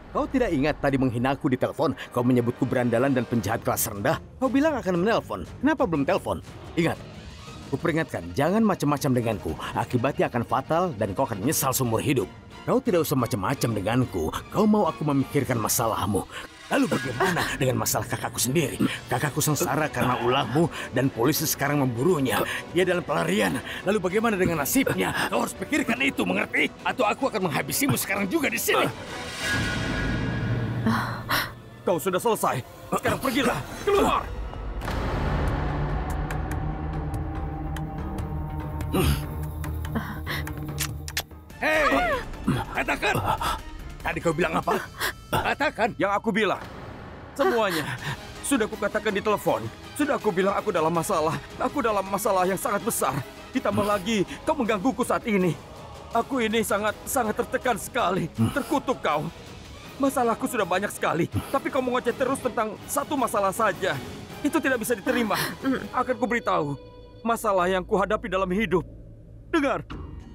Kau tidak ingat tadi menghinaku di telepon? Kau menyebutku berandalan dan penjahat kelas rendah. Kau bilang akan menelpon. Kenapa belum telepon? Ingat, kuperingatkan, jangan macam-macam denganku. Akibatnya akan fatal dan kau akan menyesal seumur hidup. Kau tidak usah macam-macam denganku. Kau mau aku memikirkan masalahmu. Lalu bagaimana dengan masalah kakakku sendiri? Kakakku sengsara karena ulahmu dan polisi sekarang memburunya. Dia dalam pelarian. Lalu bagaimana dengan nasibnya? Kau harus pikirkan itu, mengerti? Atau aku akan menghabisimu sekarang juga di sini. Kau sudah selesai. Sekarang pergilah. Keluar. Hei, katakan. Tadi kau bilang apa? Katakan. Yang aku bilang. Semuanya. Sudah kukatakan di telepon. Sudah aku bilang aku dalam masalah. Aku dalam masalah yang sangat besar. Ditambah lagi, kau menggangguku saat ini. Aku ini sangat tertekan sekali. Terkutuk kau. Masalahku sudah banyak sekali. Tapi kau mengoceh terus tentang satu masalah saja. Itu tidak bisa diterima. Akan kuberitahu. Masalah yang kuhadapi dalam hidup. Dengar.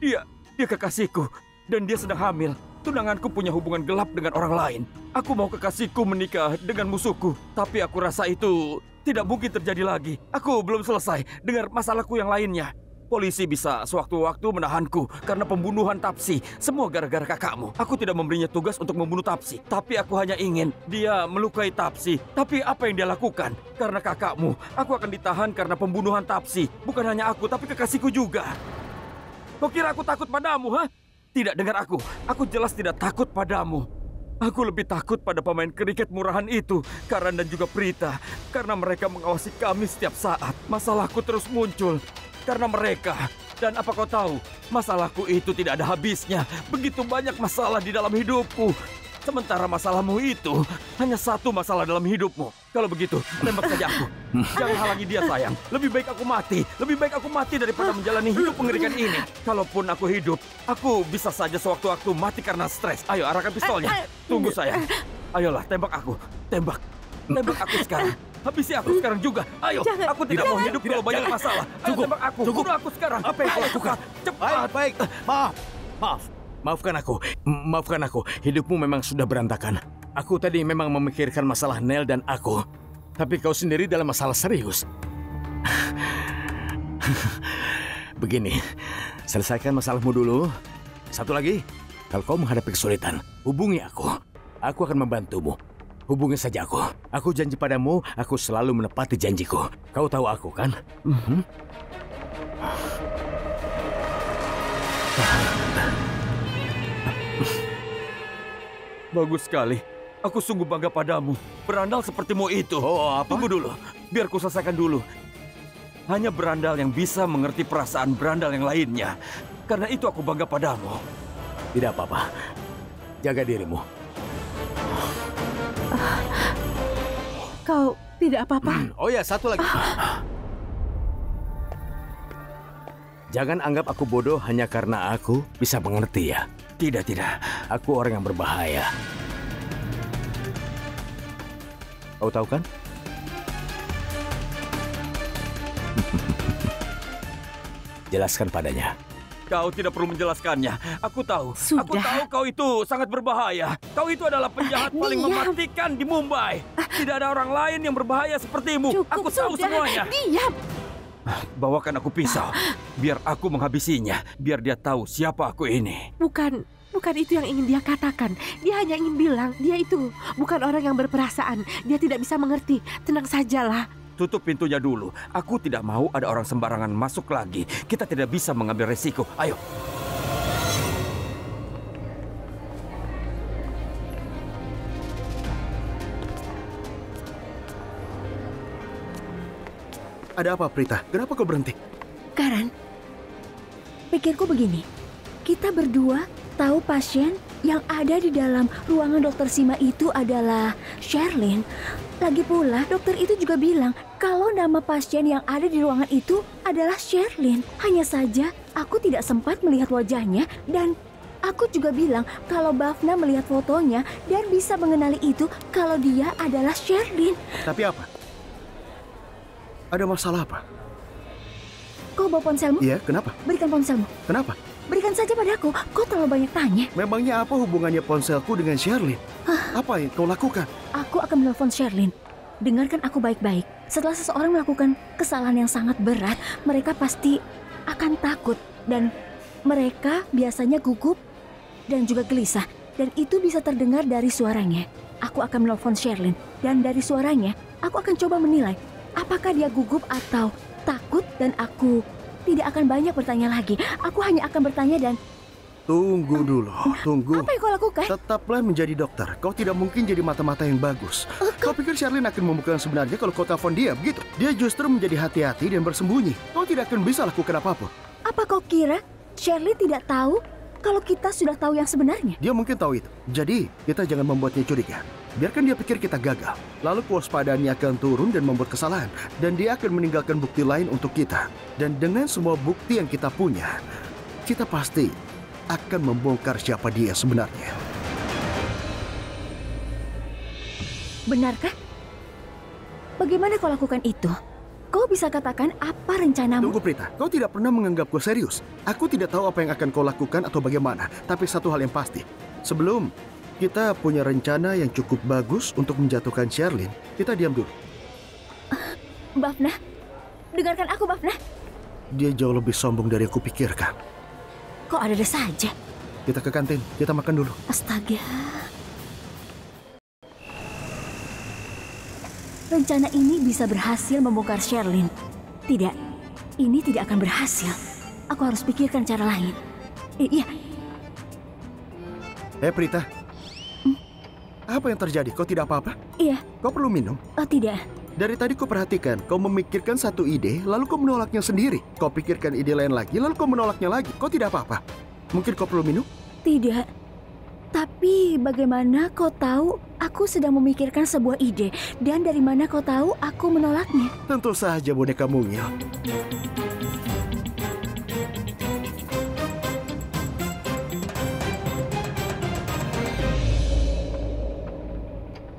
Dia kekasihku. Dan dia sedang hamil. Tunanganku punya hubungan gelap dengan orang lain. Aku mau kekasihku menikah dengan musuhku. Tapi aku rasa itu tidak mungkin terjadi lagi. Aku belum selesai dengar masalahku yang lainnya. Polisi bisa sewaktu-waktu menahanku karena pembunuhan Tapsi. Semua gara-gara kakakmu. Aku tidak memberinya tugas untuk membunuh Tapsi. Tapi aku hanya ingin dia melukai Tapsi. Tapi apa yang dia lakukan? Karena kakakmu, aku akan ditahan karena pembunuhan Tapsi. Bukan hanya aku, tapi kekasihku juga. Kau kira aku takut padamu, ha? Tidak, dengar aku. Aku jelas tidak takut padamu. Aku lebih takut pada pemain kriket murahan itu, Karan dan juga Prita. Karena mereka mengawasi kami setiap saat. Masalahku terus muncul karena mereka. Dan apa kau tahu? Masalahku itu tidak ada habisnya. Begitu banyak masalah di dalam hidupku. Sementara masalahmu itu hanya satu masalah dalam hidupmu. Kalau begitu, tembak saja aku. Jangan halangi dia, sayang. Lebih baik aku mati. Lebih baik aku mati daripada menjalani hidup mengerikan ini. Kalaupun aku hidup, aku bisa saja sewaktu-waktu mati karena stres. Ayo, arahkan pistolnya. Tunggu, sayang. Ayolah, tembak aku. Tembak. Tembak aku sekarang. Habisi aku sekarang juga. Ayo, aku tidak mau hidup kalau banyak masalah. Ayo, tembak aku. Bunuh aku sekarang. Apa yang kau lakukan? Cepat. Baik. Maaf. Maafkan aku. Maafkan aku. Hidupmu memang sudah berantakan. Aku tadi memang memikirkan masalah Nel dan aku. Tapi kau sendiri dalam masalah serius. Begini, selesaikan masalahmu dulu. Satu lagi, kalau kau menghadapi kesulitan, hubungi aku. Aku akan membantumu. Hubungi saja aku. Aku janji padamu, aku selalu menepati janjiku. Kau tahu aku, kan? Bagus sekali. Aku sungguh bangga padamu. Berandal sepertimu itu. Oh, apa? Tunggu dulu. Biar ku selesaikan dulu. Hanya berandal yang bisa mengerti perasaan berandal yang lainnya. Karena itu aku bangga padamu. Tidak apa-apa. Jaga dirimu. Kau tidak apa-apa? Oh ya, satu lagi. Jangan anggap aku bodoh hanya karena aku bisa mengerti ya. Tidak. Aku orang yang berbahaya. Kau tahu kan? Jelaskan padanya. Kau tidak perlu menjelaskannya. Aku tahu. Sudah. Aku tahu kau itu sangat berbahaya. Kau itu adalah penjahat paling mematikan di Mumbai. Tidak ada orang lain yang berbahaya sepertimu. Cukup, Aku tahu sudah. semuanya. Diam. Bawakan aku pisau. Biar aku menghabisinya. Biar dia tahu siapa aku ini. Bukan itu yang ingin dia katakan. Dia hanya ingin bilang dia itu bukan orang yang berperasaan. Dia tidak bisa mengerti. Tenang sajalah. Tutup pintunya dulu. Aku tidak mau ada orang sembarangan masuk lagi. Kita tidak bisa mengambil resiko. Ayo. Ada apa, Prita? Kenapa kau berhenti? Karan, pikirku begini. Kita berdua tahu pasien yang ada di dalam ruangan Dokter Sima itu adalah Sherlyn. Lagi pula, dokter itu juga bilang kalau nama pasien yang ada di ruangan itu adalah Sherlyn. Hanya saja, aku tidak sempat melihat wajahnya dan aku juga bilang kalau Bhavna melihat fotonya dan bisa mengenali itu kalau dia adalah Sherlyn. Tapi apa? Ada masalah apa? Kau bawa ponselmu? Iya, kenapa? Berikan ponselmu. Kenapa? Berikan saja padaku. Kau terlalu banyak tanya. Memangnya apa hubungannya ponselku dengan Sherlyn? Apa yang kau lakukan? Aku akan menelpon Sherlyn. Dengarkan aku baik-baik. Setelah seseorang melakukan kesalahan yang sangat berat, mereka pasti akan takut. Dan mereka biasanya gugup dan juga gelisah. Dan itu bisa terdengar dari suaranya. Aku akan menelpon Sherlyn. Dan dari suaranya, aku akan coba menilai apakah dia gugup atau takut. Dan aku tidak akan banyak bertanya lagi. Aku hanya akan bertanya dan... Tunggu dulu, tunggu. Apa yang kau lakukan? Tetaplah menjadi dokter. Kau tidak mungkin jadi mata-mata yang bagus. Kau pikir Sherlyn akan membuka yang sebenarnya kalau kau telepon dia, begitu? Dia justru menjadi hati-hati dan bersembunyi. Kau tidak akan bisa lakukan apapun. Apa kau kira Sherlyn tidak tahu kalau kita sudah tahu yang sebenarnya? Dia mungkin tahu itu. Jadi, kita jangan membuatnya curiga. Biarkan dia pikir kita gagal. Lalu kewaspadaannya akan turun dan membuat kesalahan. Dan dia akan meninggalkan bukti lain untuk kita. Dan dengan semua bukti yang kita punya, kita pasti akan membongkar siapa dia sebenarnya. Benarkah? Bagaimana kau lakukan itu? Kau bisa katakan apa rencanamu? Tunggu Prita, kau tidak pernah menganggapku serius. Aku tidak tahu apa yang akan kau lakukan atau bagaimana. Tapi satu hal yang pasti, sebelum kita punya rencana yang cukup bagus untuk menjatuhkan Sherlyn, kita diam dulu. Bafna, dengarkan aku Bafna. Dia jauh lebih sombong dari aku pikirkan. Kok ada saja? Kita ke kantin, kita makan dulu. Astaga. Rencana ini bisa berhasil membongkar Sherlyn. Tidak, ini tidak akan berhasil. Aku harus pikirkan cara lain. Iya. Prita. Apa yang terjadi? Kau tidak apa-apa? Iya. Kau perlu minum? Oh, tidak. Dari tadi kau perhatikan, kau memikirkan satu ide, lalu kau menolaknya sendiri. Kau pikirkan ide lain lagi, lalu kau menolaknya lagi. Kau tidak apa-apa? Mungkin kau perlu minum? Tidak. Tapi bagaimana kau tahu aku sedang memikirkan sebuah ide? Dan dari mana kau tahu aku menolaknya? Tentu saja boneka mungil.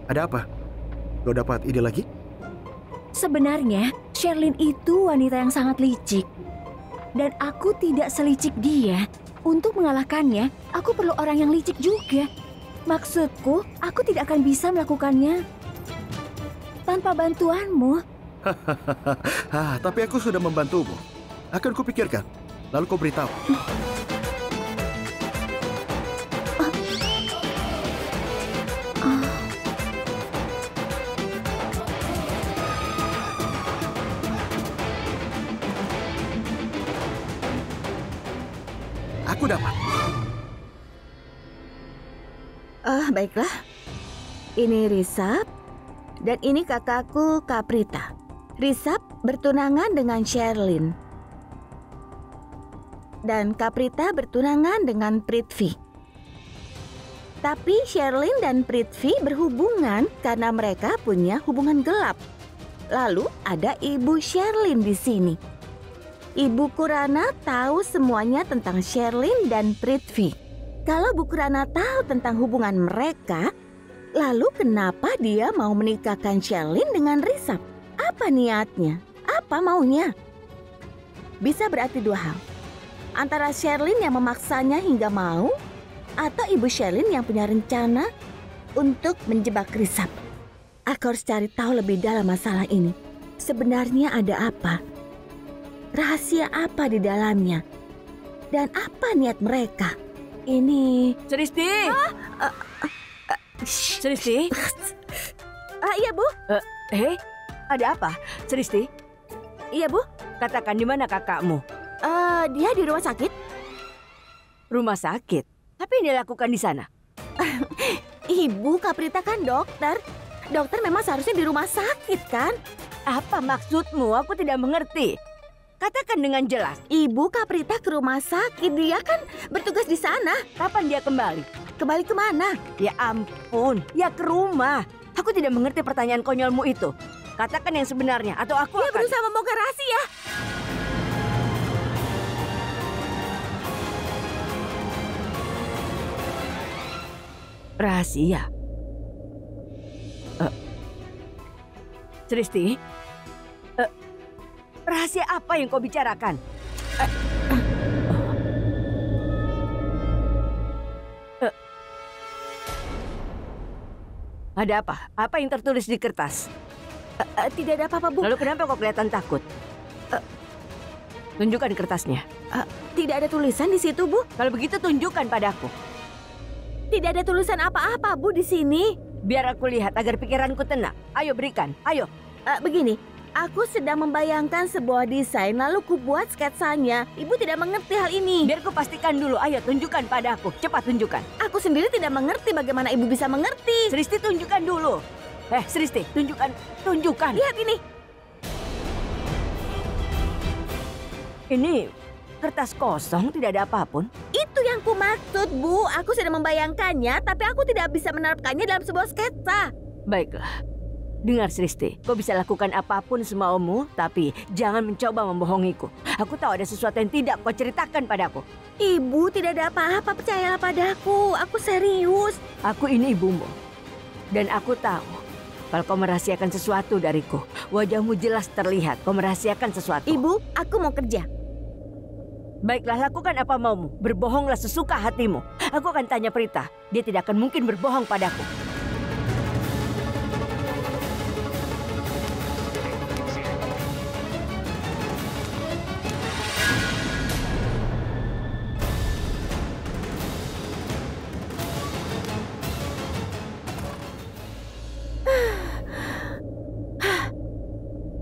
Ada apa? Kau dapat ide lagi? Sebenarnya, Sherlyn itu wanita yang sangat licik. Dan aku tidak selicik dia. Untuk mengalahkannya, aku perlu orang yang licik juga. Maksudku, aku tidak akan bisa melakukannya tanpa bantuanmu. Tapi aku sudah membantumu. Akan kupikirkan. Lalu kau beritahu. Aku dapat. Baiklah. Ini Risap dan ini kakakku Kaprita. Risap bertunangan dengan Sherlyn. Dan Kaprita bertunangan dengan Prithvi. Tapi Sherlyn dan Prithvi berhubungan karena mereka punya hubungan gelap. Lalu ada ibu Sherlyn di sini. Ibu Kurana tahu semuanya tentang Sherlyn dan Prithvi. Kalau Bu Kurana tahu tentang hubungan mereka, lalu kenapa dia mau menikahkan Sherlyn dengan Risap? Apa niatnya? Apa maunya? Bisa berarti dua hal. Antara Sherlyn yang memaksanya hingga mau, atau ibu Sherlyn yang punya rencana untuk menjebak Risap. Aku harus cari tahu lebih dalam masalah ini. Sebenarnya ada apa? Rahasia apa di dalamnya? Dan apa niat mereka? Ini... Seristi! Seristi? Iya, Bu. Ada apa? Seristi? Iya, Bu. Katakan di mana kakakmu? Dia di rumah sakit. Rumah sakit? Apa yang dia lakukan di sana? Ibu Kaprita kan dokter. Dokter memang seharusnya di rumah sakit, kan? Apa maksudmu? Aku tidak mengerti. Katakan dengan jelas. Ibu Kaprita ke rumah sakit. Dia kan bertugas di sana. Kapan dia kembali? Kembali kemana? Ya ampun, ya ke rumah. Aku tidak mengerti pertanyaan konyolmu itu. Katakan yang sebenarnya atau aku Dia akan... berusaha membongkar rahasia. Rahasia? Seristi? Rahasia apa yang kau bicarakan? Ada apa? Apa yang tertulis di kertas? Tidak ada apa-apa, Bu. Lalu kenapa kok kelihatan takut? Tunjukkan kertasnya. Tidak ada tulisan di situ, Bu. Kalau begitu tunjukkan padaku. Tidak ada tulisan apa-apa, Bu, di sini. Biar aku lihat agar pikiranku tenang. Ayo berikan, ayo. Begini, aku sedang membayangkan sebuah desain lalu kubuat sketsanya. Ibu tidak mengerti hal ini. Biar ku pastikan dulu, ayo tunjukkan padaku. Cepat tunjukkan. Aku sendiri tidak mengerti bagaimana ibu bisa mengerti. Sristi tunjukkan dulu. Sristi, tunjukkan. Lihat ini. Ini kertas kosong, tidak ada apapun. Itu yang ku maksud, Bu. Aku sedang membayangkannya, tapi aku tidak bisa menerapkannya dalam sebuah sketsa. Baiklah. Dengar Sristi, kau bisa lakukan apapun semaumu, tapi jangan mencoba membohongiku. Aku tahu ada sesuatu yang tidak kau ceritakan padaku. Ibu, tidak ada apa-apa, percayalah padaku. Aku serius. Aku ini ibumu. Dan aku tahu, kalau kau merahasiakan sesuatu dariku, wajahmu jelas terlihat kau merahasiakan sesuatu. Ibu, aku mau kerja. Baiklah, lakukan apa maumu. Berbohonglah sesuka hatimu. Aku akan tanya Prita. Dia tidak akan mungkin berbohong padaku.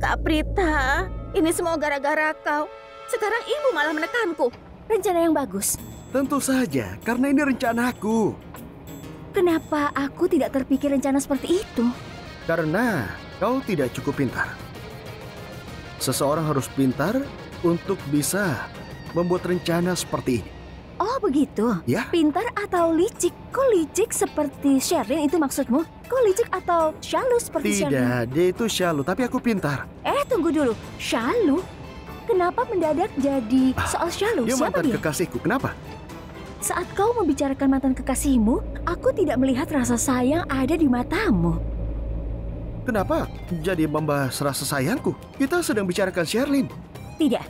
Kak Prita, ini semua gara-gara kau. Sekarang ibu malah menekanku. Rencana yang bagus. Tentu saja, karena ini rencanaku. Kenapa aku tidak terpikir rencana seperti itu? Karena kau tidak cukup pintar. Seseorang harus pintar untuk bisa membuat rencana seperti ini. Oh begitu? Ya. Pintar atau licik? Kok licik seperti Sherlyn itu maksudmu? Kok licik atau shallow seperti Sherlyn? Tidak, dia itu shallow, tapi aku pintar. Tunggu dulu. Shallow? Kenapa mendadak jadi soal shallow? Dia Siapa mantan dia? kekasihku, kenapa? Saat kau membicarakan mantan kekasihmu, aku tidak melihat rasa sayang ada di matamu. Kenapa jadi membahas rasa sayangku? Kita sedang bicarakan Sherlyn. Tidak,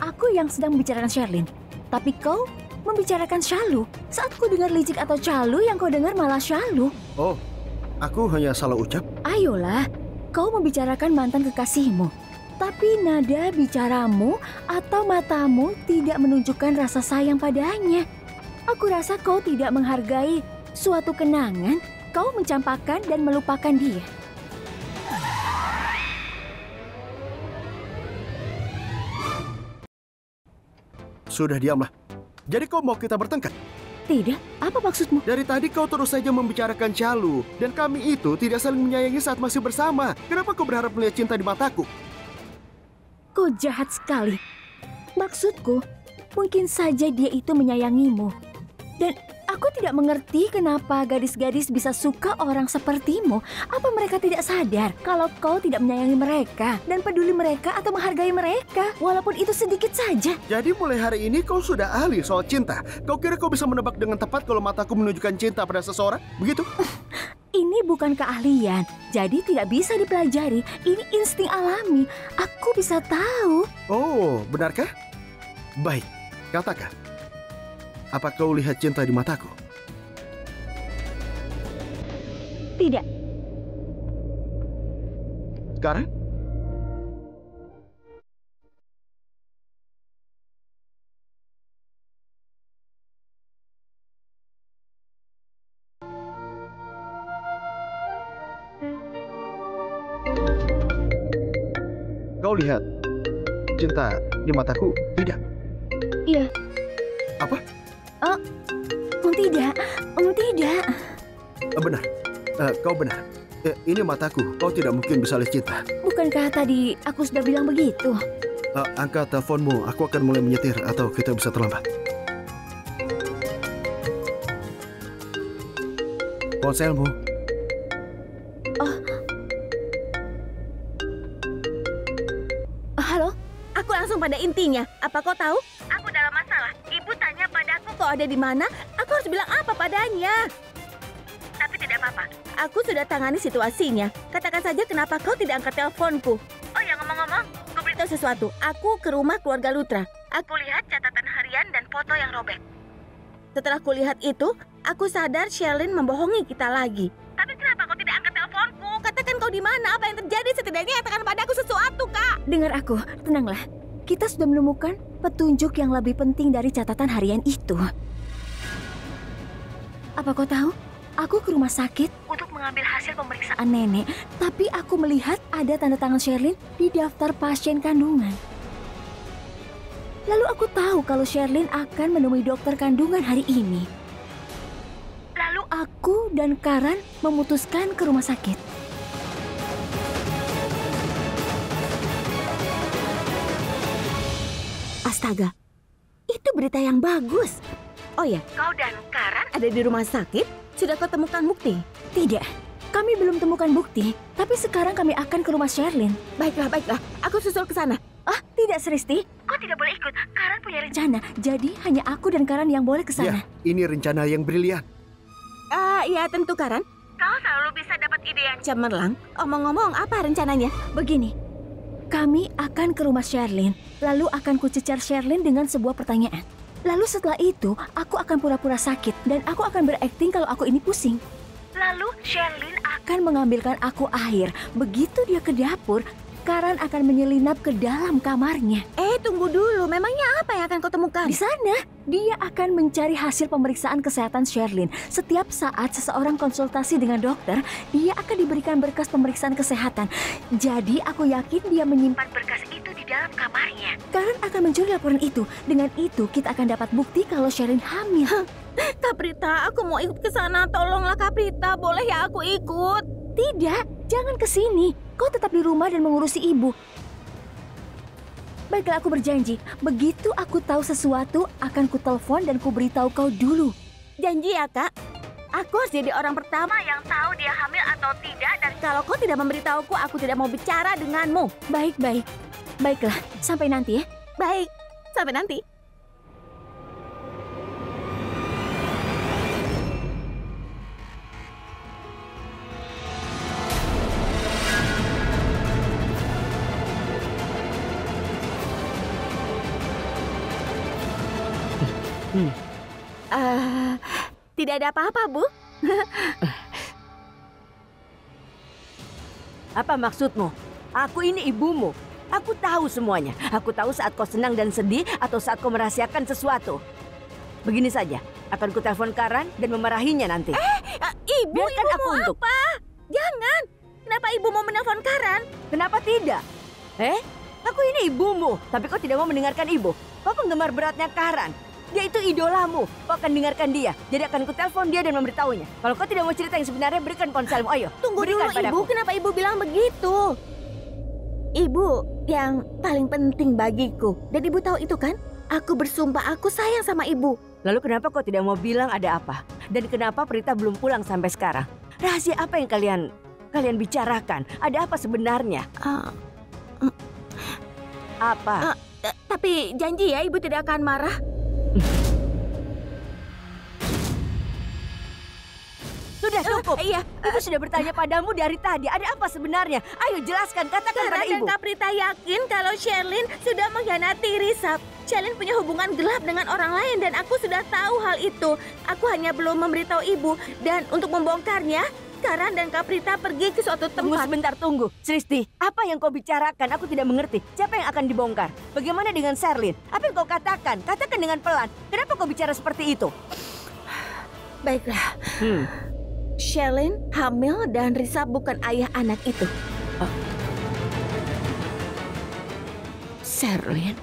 aku yang sedang membicarakan Sherlyn. Tapi kau membicarakan shallow. Saat ku dengar licik atau shallow, yang kau dengar malah shallow. Oh, aku hanya salah ucap. Ayolah, kau membicarakan mantan kekasihmu. Tapi nada bicaramu atau matamu tidak menunjukkan rasa sayang padanya. Aku rasa kau tidak menghargai suatu kenangan. Kau mencampakkan dan melupakan dia. Sudah diamlah. Jadi kau mau kita bertengkar? Tidak, apa maksudmu? Dari tadi kau terus saja membicarakan Calu. Dan kami itu tidak saling menyayangi saat masih bersama. Kenapa kau berharap melihat cinta di mataku? Kau jahat sekali. Maksudku, mungkin saja dia itu menyayangimu. Dan aku tidak mengerti kenapa gadis-gadis bisa suka orang sepertimu. Apa mereka tidak sadar kalau kau tidak menyayangi mereka dan peduli mereka atau menghargai mereka, walaupun itu sedikit saja? Jadi mulai hari ini kau sudah ahli soal cinta. Kau kira kau bisa menebak dengan tepat kalau mataku menunjukkan cinta pada seseorang? Begitu? Ini bukan keahlian, jadi tidak bisa dipelajari. Ini insting alami. Aku bisa tahu. Oh, benarkah? Baik, katakan. Apa kau lihat cinta di mataku? Tidak. Sekarang? Kau lihat cinta di mataku? Tidak. Iya. Apa? Tidak. Tidak. Benar. Kau benar. Ini mataku. Kau tidak mungkin bisa lihat cinta. Bukankah tadi aku sudah bilang begitu? Angkat teleponmu. Aku akan mulai menyetir atau kita bisa terlambat. Ponselmu. Halo? Aku langsung pada intinya. Apa kau tahu? Aku dalam masalah. Ibu tanya padaku kau ada di mana? Aku harus bilang apa padanya? Tapi tidak apa-apa. Aku sudah tangani situasinya. Katakan saja kenapa kau tidak angkat teleponku. Oh ya, ngomong-ngomong, aku beritahu sesuatu. Aku ke rumah keluarga Lutra. Aku lihat catatan harian dan foto yang robek. Setelah kulihat itu, aku sadar Sherlyn membohongi kita lagi. Tapi kenapa kau tidak angkat kau di mana? Apa yang terjadi? Setidaknya katakan padaku sesuatu, Kak. Dengar aku, tenanglah. Kita sudah menemukan petunjuk yang lebih penting dari catatan harian itu. Apa kau tahu? Aku ke rumah sakit untuk mengambil hasil pemeriksaan nenek. Tapi aku melihat ada tanda tangan Sherlyn di daftar pasien kandungan. Lalu aku tahu kalau Sherlyn akan menemui dokter kandungan hari ini. Lalu aku dan Karan memutuskan ke rumah sakit. Astaga, itu berita yang bagus. Oh ya, kau dan Karan ada di rumah sakit? Sudah kau temukan bukti? Tidak, kami belum temukan bukti. Tapi sekarang kami akan ke rumah Sherlyn. Baiklah, baiklah. Aku susul ke sana. Ah, tidak Sristi. Kau tidak boleh ikut. Karan punya rencana. Jadi hanya aku dan Karan yang boleh ke sana. Ya, ini rencana yang brilian. Ya tentu, Karan. Kau selalu bisa dapat ide yang cemerlang. Omong-omong, apa rencananya? Begini, kami akan ke rumah Sherlyn. Lalu akan kucecar Sherlyn dengan sebuah pertanyaan. Lalu setelah itu, aku akan pura-pura sakit. Dan aku akan berakting kalau aku ini pusing. Lalu Sherlyn akan mengambilkan aku air. Begitu dia ke dapur, Karan akan menyelinap ke dalam kamarnya. Tunggu dulu. Memangnya apa yang akan kau temukan? Di sana, dia akan mencari hasil pemeriksaan kesehatan Sherlyn. Setiap saat seseorang konsultasi dengan dokter, dia akan diberikan berkas pemeriksaan kesehatan. Jadi, aku yakin dia menyimpan berkas itu di dalam kamarnya. Karan akan mencuri laporan itu. Dengan itu, kita akan dapat bukti kalau Sherlyn hamil. Kaprita, aku mau ikut ke sana. Tolonglah Kaprita, boleh ya aku ikut? Tidak, jangan ke sini. Kau tetap di rumah dan mengurusi ibu. Baiklah, aku berjanji. Begitu aku tahu sesuatu, akan kutelepon dan kuberitahu kau dulu. Janji ya, Kak? Aku harus jadi orang pertama yang tahu dia hamil atau tidak. Dan kalau kau tidak memberitahuku, aku tidak mau bicara denganmu. Baik-baik. Baiklah, sampai nanti ya. Baik, sampai nanti. Tidak ada apa-apa, Bu. Apa maksudmu? Aku ini ibumu. Aku tahu semuanya. Aku tahu saat kau senang dan sedih atau saat kau merahasiakan sesuatu. Begini saja, akan ku telepon Karan dan memarahinya nanti. Ibu, Biarkan ibu aku mau untuk. apa? Jangan. Kenapa ibu mau menelpon Karan? Kenapa tidak? Aku ini ibumu, tapi kau tidak mau mendengarkan ibu. Kau penggemar beratnya Karan. Dia itu idolamu. Kau akan dengarkan dia. Jadi akan ku telepon dia dan memberitahunya. Kalau kau tidak mau cerita yang sebenarnya, berikan ponselmu. Ayo, Tunggu berikan dulu, padaku. Ibu. Kenapa Ibu bilang begitu? Ibu yang paling penting bagiku. Dan Ibu tahu itu kan? Aku bersumpah aku sayang sama Ibu. Lalu kenapa kau tidak mau bilang ada apa? Dan kenapa Prita belum pulang sampai sekarang? Rahasia apa yang kalian bicarakan? Ada apa sebenarnya? Apa? Tapi janji ya Ibu tidak akan marah. Sudah cukup. Iya. Ibu sudah bertanya padamu dari tadi. Ada apa sebenarnya? Ayo jelaskan, katakan pada Karan dan ibu. Kaprita yakin kalau Sherlyn sudah mengkhianati Risab. Sherlyn punya hubungan gelap dengan orang lain dan aku sudah tahu hal itu. Aku hanya belum memberitahu Ibu. Dan untuk membongkarnya, Karan dan Kaprita pergi ke suatu Tunggu tempat. sebentar, tunggu. Sristi, apa yang kau bicarakan? Aku tidak mengerti. Siapa yang akan dibongkar? Bagaimana dengan Sherlyn? Apa yang kau katakan? Katakan dengan pelan. Kenapa kau bicara seperti itu? Baiklah. Sherlyn hamil dan Risab bukan ayah anak itu. Sherlyn?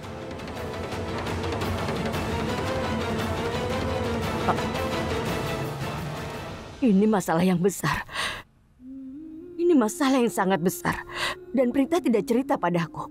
Ini masalah yang besar. Ini masalah yang sangat besar. Dan Prita tidak cerita padaku.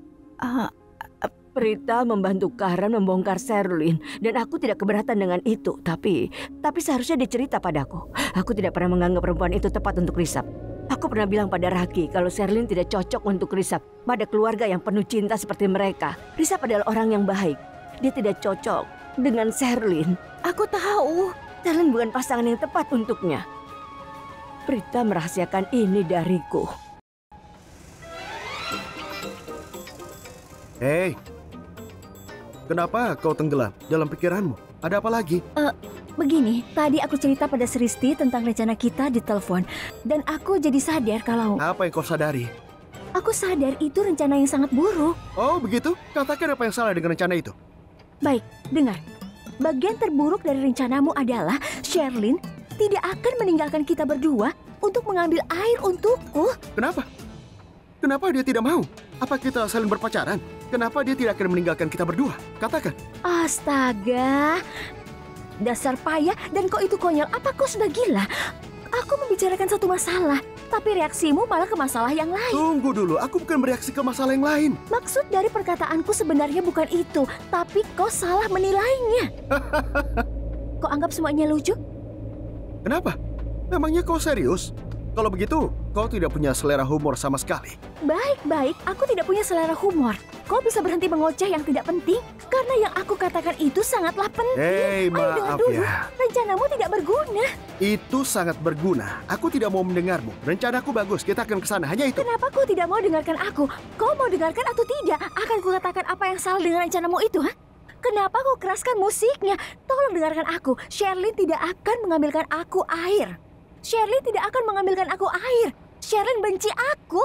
Prita membantu Karan membongkar Sherlyn. Dan aku tidak keberatan dengan itu. Tapi seharusnya dia cerita padaku. Aku tidak pernah menganggap perempuan itu tepat untuk Risab. Aku pernah bilang pada Raki kalau Sherlyn tidak cocok untuk Risab. Pada keluarga yang penuh cinta seperti mereka. Risab adalah orang yang baik. Dia tidak cocok dengan Sherlyn. Aku tahu. Sherlyn bukan pasangan yang tepat untuknya. Prita merahasiakan ini dariku. Hei, kenapa kau tenggelam dalam pikiranmu? Ada apa lagi? Begini, tadi aku cerita pada Sristi tentang rencana kita di telepon. Dan aku jadi sadar kalau... Apa yang kau sadari? Aku sadar itu rencana yang sangat buruk. Oh, begitu? Katakan apa yang salah dengan rencana itu. Baik, dengar. Bagian terburuk dari rencanamu adalah Sherlyn tidak akan meninggalkan kita berdua untuk mengambil air untukku. Kenapa? Kenapa dia tidak mau? Apa kita saling berpacaran? Kenapa dia tidak akan meninggalkan kita berdua? Katakan. Astaga. Dasar payah dan kau itu konyol. Apa kau sudah gila? Aku membicarakan satu masalah, tapi reaksimu malah ke masalah yang lain. Tunggu dulu, aku bukan bereaksi ke masalah yang lain. Maksud dari perkataanku sebenarnya bukan itu, tapi kau salah menilainya. Kau anggap semuanya lucu? Kenapa? Memangnya kau serius? Kalau begitu, kau tidak punya selera humor sama sekali. Baik-baik, aku tidak punya selera humor. Kau bisa berhenti mengoceh yang tidak penting? Karena yang aku katakan itu sangatlah penting. Hei, Ayo dengar maaf dulu, ya. rencanamu tidak berguna. Itu sangat berguna. Aku tidak mau mendengarmu. Rencanaku bagus, kita akan ke sana. Hanya itu. Kenapa kau tidak mau dengarkan aku? Kau mau dengarkan atau tidak? Akan kukatakan apa yang salah dengan rencanamu itu, ha? Kenapa kau keraskan musiknya? Tolong dengarkan aku. Sherlyn tidak akan mengambilkan aku air. Sherlyn tidak akan mengambilkan aku air. Sherlyn benci aku.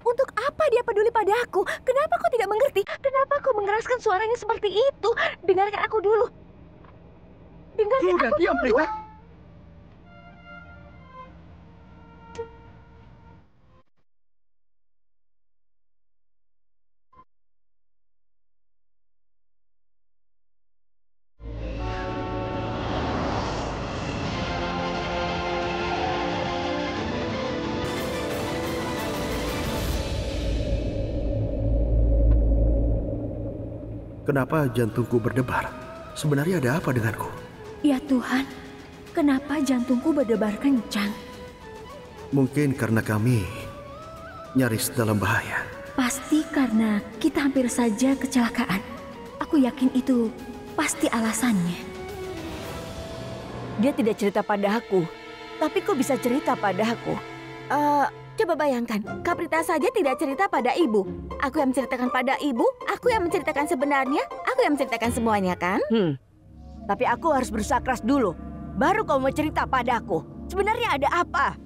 Untuk apa dia peduli pada aku? Kenapa kau tidak mengerti? Kenapa kau mengeraskan suaranya seperti itu? Dengarkan aku dulu. Dengarkan Sudah, aku diam, dulu. Prita. Kenapa jantungku berdebar? Sebenarnya ada apa denganku? Ya Tuhan, kenapa jantungku berdebar kencang? Mungkin karena kami nyaris dalam bahaya. Pasti karena kita hampir saja kecelakaan. Aku yakin itu pasti alasannya. Dia tidak cerita pada aku, tapi kok bisa cerita pada aku? Coba bayangkan, Kaprita saja tidak cerita pada ibu. Aku yang menceritakan pada ibu, aku yang menceritakan sebenarnya, aku yang menceritakan semuanya, kan? Tapi aku harus berusaha keras dulu. Baru kau mau cerita padaku. Sebenarnya ada apa?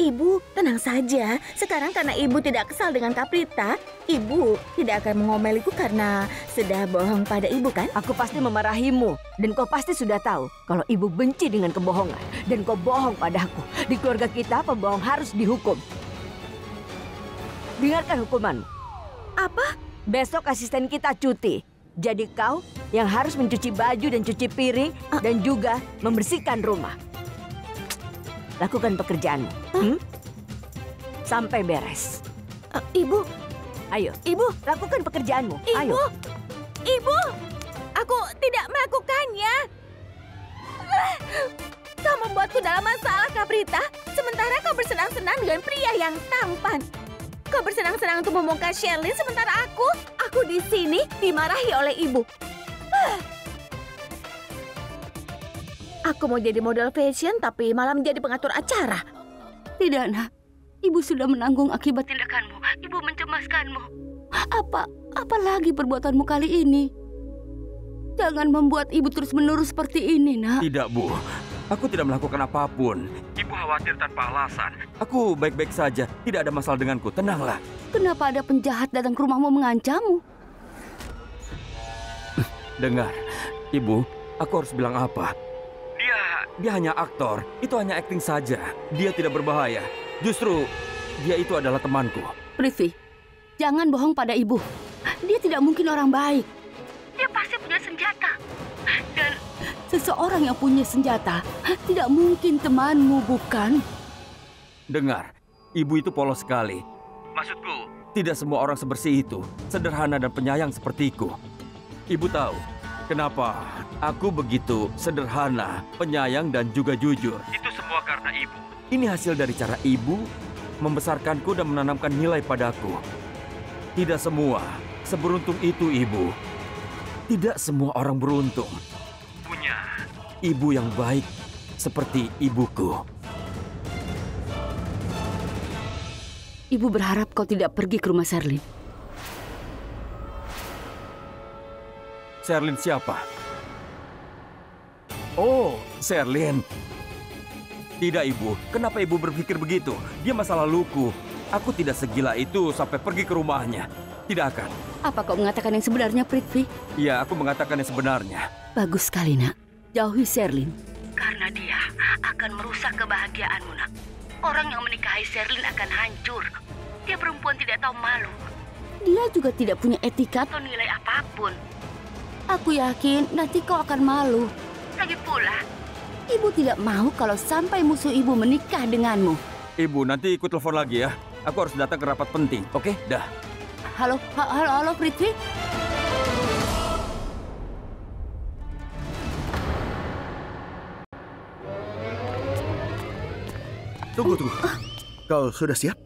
Ibu, tenang saja. Sekarang karena ibu tidak kesal dengan Kaprita, ibu tidak akan mengomeliku karena sudah bohong pada ibu, kan? Aku pasti memarahimu. Dan kau pasti sudah tahu kalau ibu benci dengan kebohongan. Dan kau bohong padaku. Di keluarga kita, pembohong harus dihukum. Dengarkan hukumanmu. Apa? Besok asisten kita cuti. Jadi kau yang harus mencuci baju dan cuci piring dan juga membersihkan rumah. Lakukan pekerjaanmu. Sampai beres. Ibu, Ayo, ibu, lakukan pekerjaanmu. ibu, Ayo. ibu, aku tidak melakukannya. Kau membuatku dalam masalah, Kaprita. Sementara kau bersenang-senang dengan pria yang tampan. Kau bersenang-senang untuk membongkar Sherlyn, sementara aku di sini dimarahi oleh ibu. Aku mau jadi model fashion, tapi malah menjadi pengatur acara. Tidak, Nak. Ibu sudah menanggung akibat tindakanmu. Ibu mencemaskanmu. Apa lagi perbuatanmu kali ini? Jangan membuat ibu terus-menerus seperti ini, Nak. Tidak, Bu. Aku tidak melakukan apapun. Ibu khawatir tanpa alasan. Aku baik-baik saja. Tidak ada masalah denganku. Tenanglah. Kenapa ada penjahat datang ke rumahmu mengancammu? Dengar, Ibu, aku harus bilang apa? Dia hanya aktor. Itu hanya akting saja. Dia tidak berbahaya. Justru, dia itu adalah temanku. Prithvi, jangan bohong pada ibu. Dia tidak mungkin orang baik. Dia pasti punya senjata. Dan seseorang yang punya senjata tidak mungkin temanmu, bukan? Dengar, ibu itu polos sekali. Maksudku, tidak semua orang sebersih itu, sederhana dan penyayang sepertiku. Ibu tahu kenapa aku begitu sederhana, penyayang dan juga jujur. Itu semua karena ibu. Ini hasil dari cara ibu membesarkanku dan menanamkan nilai padaku. Tidak semua seberuntung itu, ibu. Tidak semua orang beruntung punya ibu yang baik seperti ibuku. Ibu berharap kau tidak pergi ke rumah Sherlyn. Sherlyn siapa? Oh, Sherlyn. Tidak, Ibu. Kenapa Ibu berpikir begitu? Dia masa laluku. Aku tidak segila itu sampai pergi ke rumahnya. Tidak akan. Apa kau mengatakan yang sebenarnya, Prithvi? Ya, aku mengatakan yang sebenarnya. Bagus sekali, nak. Jauhi Sherlyn. Karena dia akan merusak kebahagiaanmu, nak. Orang yang menikahi Sherlyn akan hancur. Dia perempuan tidak tahu malu. Dia juga tidak punya etika atau nilai apapun. Aku yakin nanti kau akan malu. Lagi pula, ibu tidak mau kalau sampai musuh ibu menikah denganmu. Ibu, nanti ikut telepon lagi ya. Aku harus datang ke rapat penting, oke? Dah. Halo, Prithvi. Tunggu. Kau sudah siap?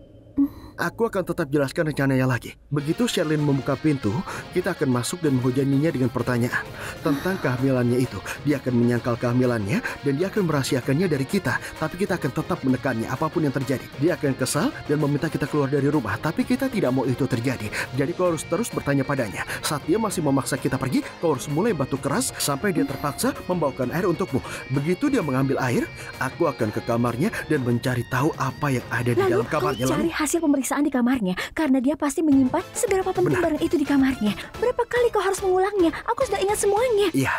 Aku akan tetap jelaskan rencananya lagi. Begitu Sherlyn membuka pintu, kita akan masuk dan menghujaninya dengan pertanyaan tentang kehamilannya itu. Dia akan menyangkal kehamilannya dan dia akan merahasiakannya dari kita. Tapi kita akan tetap menekannya apapun yang terjadi. Dia akan kesal dan meminta kita keluar dari rumah. Tapi kita tidak mau itu terjadi. Jadi kau harus terus bertanya padanya. Saat dia masih memaksa kita pergi, kau harus mulai batu keras sampai dia terpaksa membawakan air untukmu. Begitu dia mengambil air, aku akan ke kamarnya dan mencari tahu apa yang ada di dalam kamarnya. Lalu kau cari hasil pemeriksaan di kamarnya, karena dia pasti menyimpan seberapa penting barang itu di kamarnya. Berapa kali kau harus mengulangnya? Aku sudah ingat semuanya. Iya.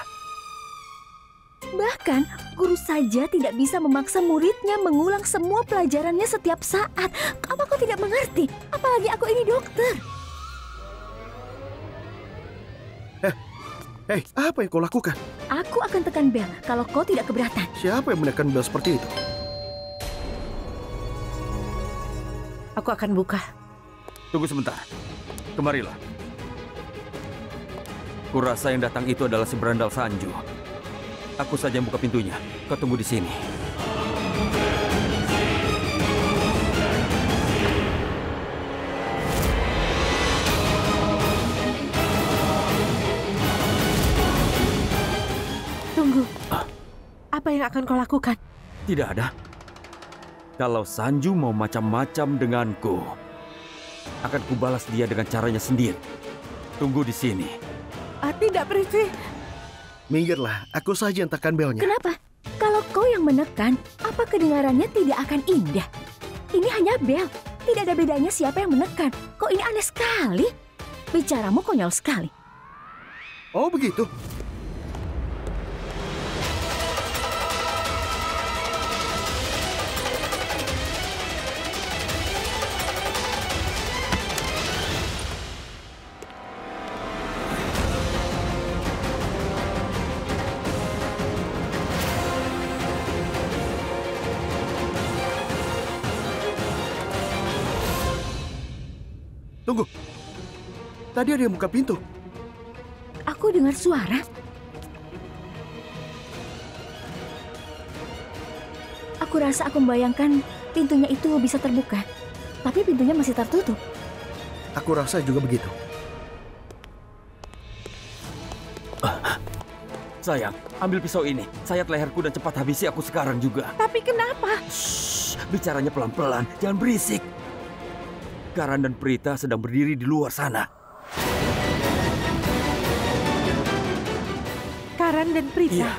Bahkan, guru saja tidak bisa memaksa muridnya mengulang semua pelajarannya setiap saat. Apa kau tidak mengerti? Apalagi aku ini dokter. Hei, apa yang kau lakukan? Aku akan tekan bel kalau kau tidak keberatan. Siapa yang menekan bel seperti itu? Aku akan buka. Tunggu sebentar. Kemarilah. Kurasa yang datang itu adalah si berandal Sanju. Aku saja yang buka pintunya. Kau tunggu di sini. Tunggu. Apa yang akan kau lakukan? Tidak ada. Kalau Sanju mau macam-macam denganku, akan kubalas dia dengan caranya sendiri. Tunggu di sini. Tidak, Prithvi. Minggirlah, aku saja yang tekan belnya. Kenapa? Kalau kau yang menekan, apa kedengarannya tidak akan indah? Ini hanya bel. Tidak ada bedanya siapa yang menekan. Kok ini aneh sekali? Bicaramu konyol sekali. Oh, begitu. Tunggu. Tadi ada yang buka pintu. Aku dengar suara. Aku rasa aku membayangkan pintunya itu bisa terbuka. Tapi pintunya masih tertutup. Aku rasa juga begitu. Sayang, ambil pisau ini. Sayat leherku dan cepat habisi aku sekarang juga. Tapi kenapa? Shh, bicaranya pelan-pelan. Jangan berisik. Karan dan Prita sedang berdiri di luar sana. Karan dan Prita? Iya.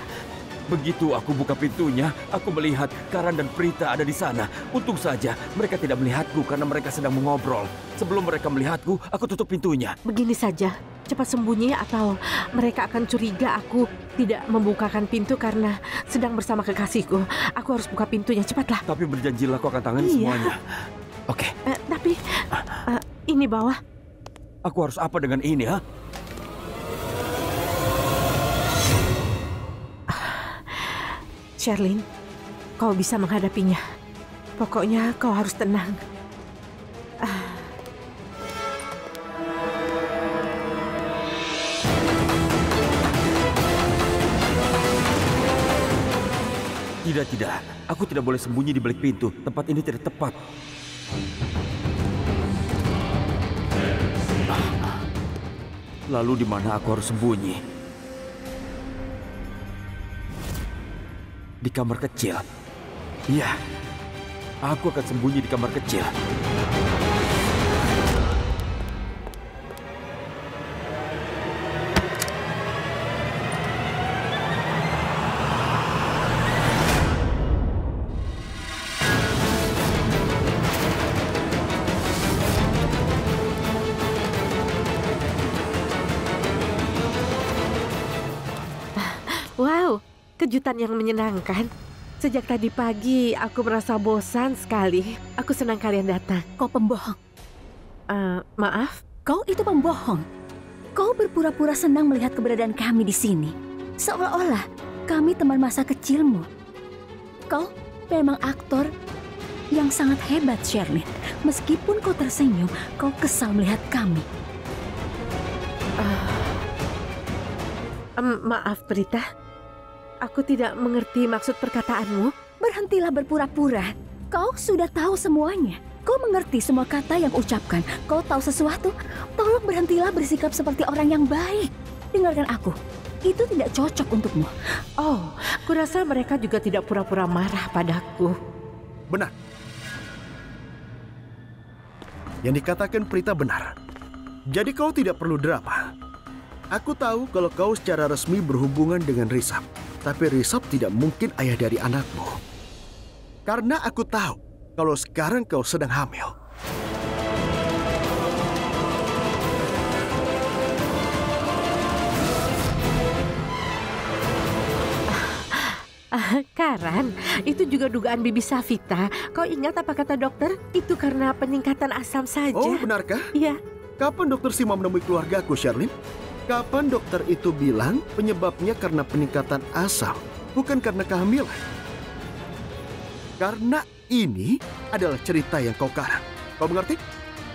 Begitu aku buka pintunya, aku melihat Karan dan Prita ada di sana. Untung saja mereka tidak melihatku karena mereka sedang mengobrol. Sebelum mereka melihatku, aku tutup pintunya. Begini saja, cepat sembunyi atau mereka akan curiga aku tidak membukakan pintu karena sedang bersama kekasihku. Aku harus buka pintunya, cepatlah. Tapi berjanjilah kau akan tangani semuanya. Oke. Tapi ini bawah. Aku harus apa dengan ini, ha? Sherlyn, kau bisa menghadapinya. Pokoknya kau harus tenang. Tidak. Aku tidak boleh sembunyi di balik pintu. Tempat ini tidak tepat. Lalu di mana aku harus sembunyi? Di kamar kecil. Iya. Aku akan sembunyi di kamar kecil. kejutan yang menyenangkan. Sejak tadi pagi aku merasa bosan sekali. Aku senang kalian datang. Kau pembohong. Maaf? Kau itu pembohong. Kau berpura-pura senang melihat keberadaan kami di sini. Seolah-olah kami teman masa kecilmu. Kau memang aktor yang sangat hebat, Sherlyn. Meskipun kau tersenyum, kau kesal melihat kami. Maaf, Prita. Aku tidak mengerti maksud perkataanmu. Berhentilah berpura-pura. Kau sudah tahu semuanya. Kau mengerti semua kata yang ucapkan. Kau tahu sesuatu? Tolong berhentilah bersikap seperti orang yang baik. Dengarkan aku. Itu tidak cocok untukmu. Oh, kurasa mereka juga tidak pura-pura marah padaku. Benar. Yang dikatakan Prita benar. Jadi kau tidak perlu drama. Aku tahu kalau kau secara resmi berhubungan dengan Risab. Tapi Risab tidak mungkin ayah dari anakmu. Karena aku tahu kalau sekarang kau sedang hamil. Karan, itu juga dugaan Bibi Safita. Kau ingat apa kata dokter? Itu karena peningkatan asam saja. Oh, benarkah? Iya. Kapan dokter Sima menemui keluargaku, Sherlyn? Kapan dokter itu bilang penyebabnya karena peningkatan asam, bukan karena kehamilan? Karena ini adalah cerita yang kau karang. Kau mengerti?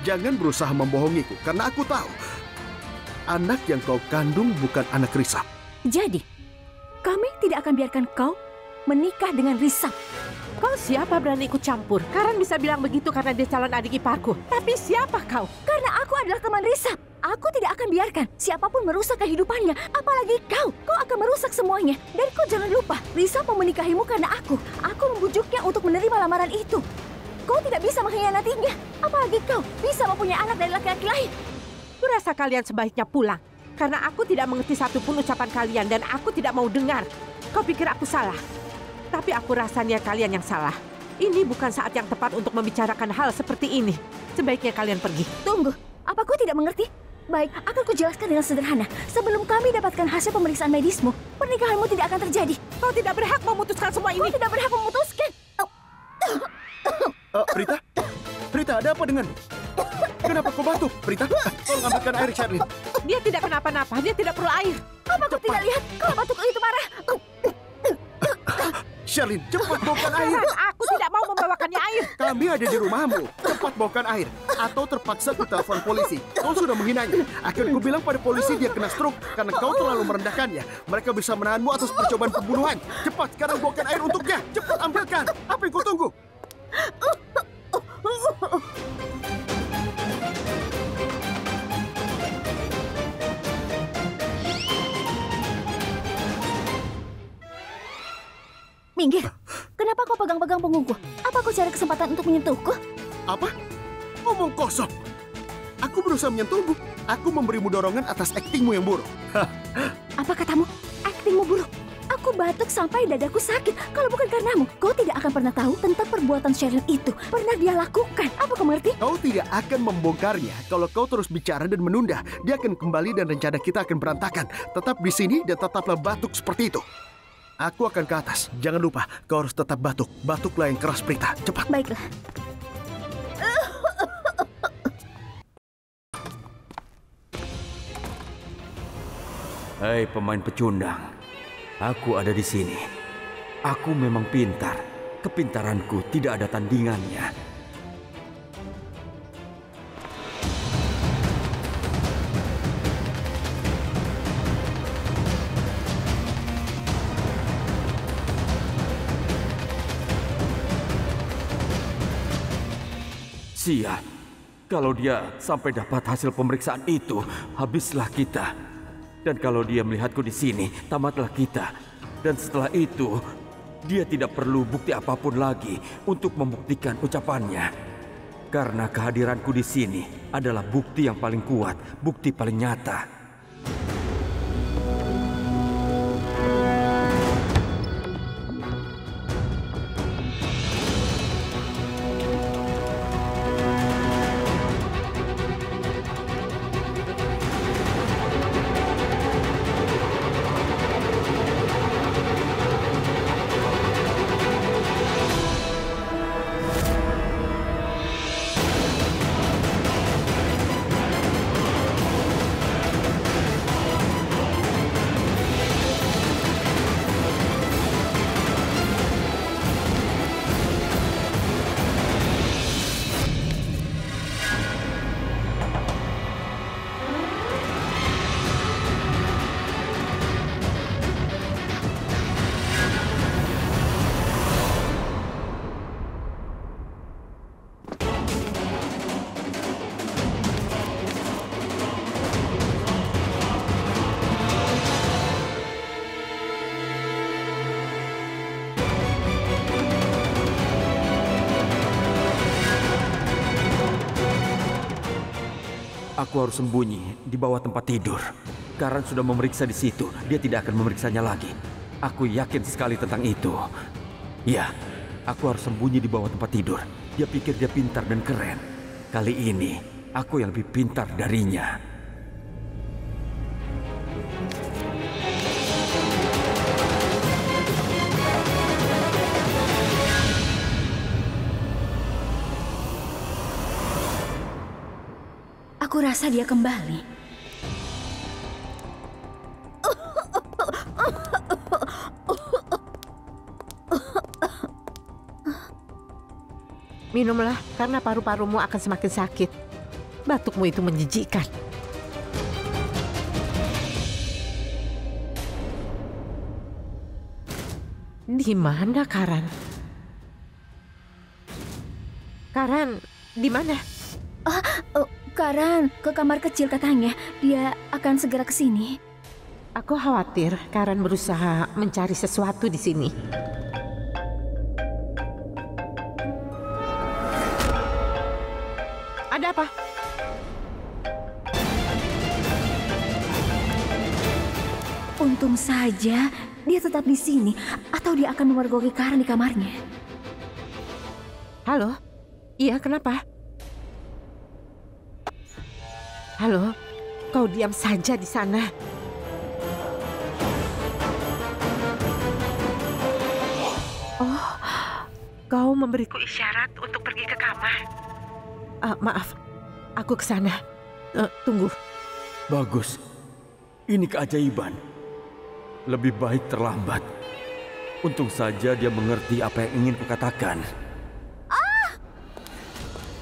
Jangan berusaha membohongiku, karena aku tahu anak yang kau kandung bukan anak Risab. Jadi, kami tidak akan biarkan kau menikah dengan Risab. Kau siapa berani ikut campur? Karan bisa bilang begitu karena dia calon adik iparku. Tapi siapa kau? Karena aku adalah teman Risab. Aku tidak akan biarkan siapapun merusak kehidupannya. Apalagi kau. Kau akan merusak semuanya. Dan kau jangan lupa, Risab mau menikahimu karena aku. Aku membujuknya untuk menerima lamaran itu. Kau tidak bisa mengkhianatinya. Apalagi kau bisa mempunyai anak dari laki-laki lain. Kurasa kalian sebaiknya pulang. Karena aku tidak mengerti satupun ucapan kalian dan aku tidak mau dengar. Kau pikir aku salah? Tapi aku rasanya kalian yang salah. Ini bukan saat yang tepat untuk membicarakan hal seperti ini. Sebaiknya kalian pergi. Tunggu, apa kau tidak mengerti? Baik, akan kujelaskan dengan sederhana. Sebelum kami dapatkan hasil pemeriksaan medismu, pernikahanmu tidak akan terjadi. Kau tidak berhak memutuskan semua ini. Kau tidak berhak memutuskan. Prita? Prita, ada apa denganmu? Kenapa kau batuk? Prita, tolong ambilkan air, Sherlyn. Dia tidak kenapa-napa, dia tidak perlu air. Apa kau tidak lihat kalau batuk itu parah? Sherlyn, cepat bawakan air. Aku tidak mau membawakannya air. Kami ada di rumahmu. Cepat bawakan air. Atau terpaksa ku telepon polisi. Kau sudah menghinanya. Akan ku bilang pada polisi dia kena stroke karena kau terlalu merendahkannya. Mereka bisa menahanmu atas percobaan pembunuhan. Cepat, sekarang bawakan air untuknya. Cepat ambilkan. Apa yang kau tunggu? Minggir. Kenapa kau pegang-pegang punggungku? Apa kau cari kesempatan untuk menyentuhku? Apa? Omong kosong. Aku berusaha menyentuhmu. Aku memberimu dorongan atas aktingmu yang buruk. Apa katamu? Aktingmu buruk. Aku batuk sampai dadaku sakit. Kalau bukan karenamu, kau tidak akan pernah tahu tentang perbuatan Sherlyn itu. Pernah dia lakukan. Apa kau mengerti? Kau tidak akan membongkarnya kalau kau terus bicara dan menunda. Dia akan kembali dan rencana kita akan berantakan. Tetap di sini dan tetaplah batuk seperti itu. Aku akan ke atas. Jangan lupa, kau harus tetap batuk. Batuklah yang keras, Prita. Cepat. Baiklah. Hei pemain pecundang, aku ada di sini. Aku memang pintar. Kepintaranku tidak ada tandingannya. Sial, kalau dia sampai dapat hasil pemeriksaan itu, habislah kita. Dan kalau dia melihatku di sini, tamatlah kita. Dan setelah itu, dia tidak perlu bukti apapun lagi untuk membuktikan ucapannya. Karena kehadiranku di sini adalah bukti yang paling kuat, bukti paling nyata. Aku harus sembunyi di bawah tempat tidur. Karan sudah memeriksa di situ. Dia tidak akan memeriksanya lagi. Aku yakin sekali tentang itu. Ya, aku harus sembunyi di bawah tempat tidur. Dia pikir dia pintar dan keren. Kali ini, aku yang lebih pintar darinya. Aku rasa dia kembali. Minumlah, karena paru-parumu akan semakin sakit. Batukmu itu menjijikkan. Di mana Karan? Karan, di mana? Karan, ke kamar kecil katanya. Dia akan segera ke sini. Aku khawatir Karan berusaha mencari sesuatu di sini. Ada apa? Untung saja dia tetap di sini, atau dia akan memergoki Karan di kamarnya. Halo? Iya, kenapa? Halo? Kau diam saja di sana. Oh, kau memberiku isyarat untuk pergi ke kamar. Maaf, aku ke sana. Tunggu. Bagus. Ini keajaiban. Lebih baik terlambat. Untung saja dia mengerti apa yang ingin kukatakan.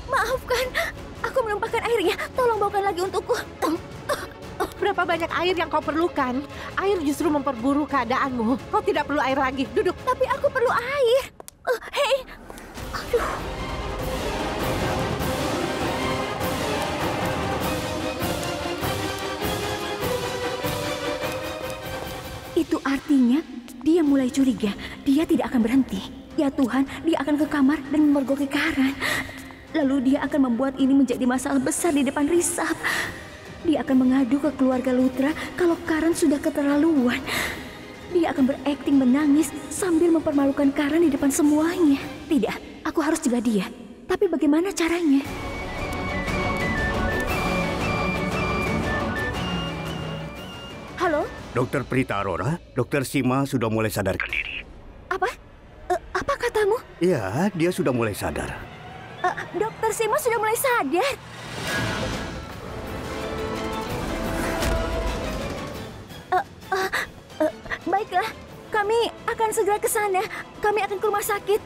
Maafkan, aku menumpahkan airnya. Tolong bawakan lagi untukku. Berapa banyak air yang kau perlukan? Air justru memperburuk keadaanmu. Kau tidak perlu air lagi. Duduk. Tapi aku perlu air. Hei, aduh. Itu artinya dia mulai curiga. Dia tidak akan berhenti. Ya Tuhan, dia akan ke kamar dan memergoki Karan. Lalu dia akan membuat ini menjadi masalah besar di depan Risab. Dia akan mengadu ke keluarga Lutra kalau Karan sudah keterlaluan. Dia akan berakting menangis sambil mempermalukan Karan di depan semuanya. Tidak, aku harus cegah dia. Tapi bagaimana caranya? Halo? Dokter Prita Aurora, Dokter Sima sudah mulai sadarkan diri. Apa? Apa katamu? Iya, dia sudah mulai sadar. Dokter Sima sudah mulai sadar. Baiklah, kami akan segera ke sana. Kami akan ke rumah sakit.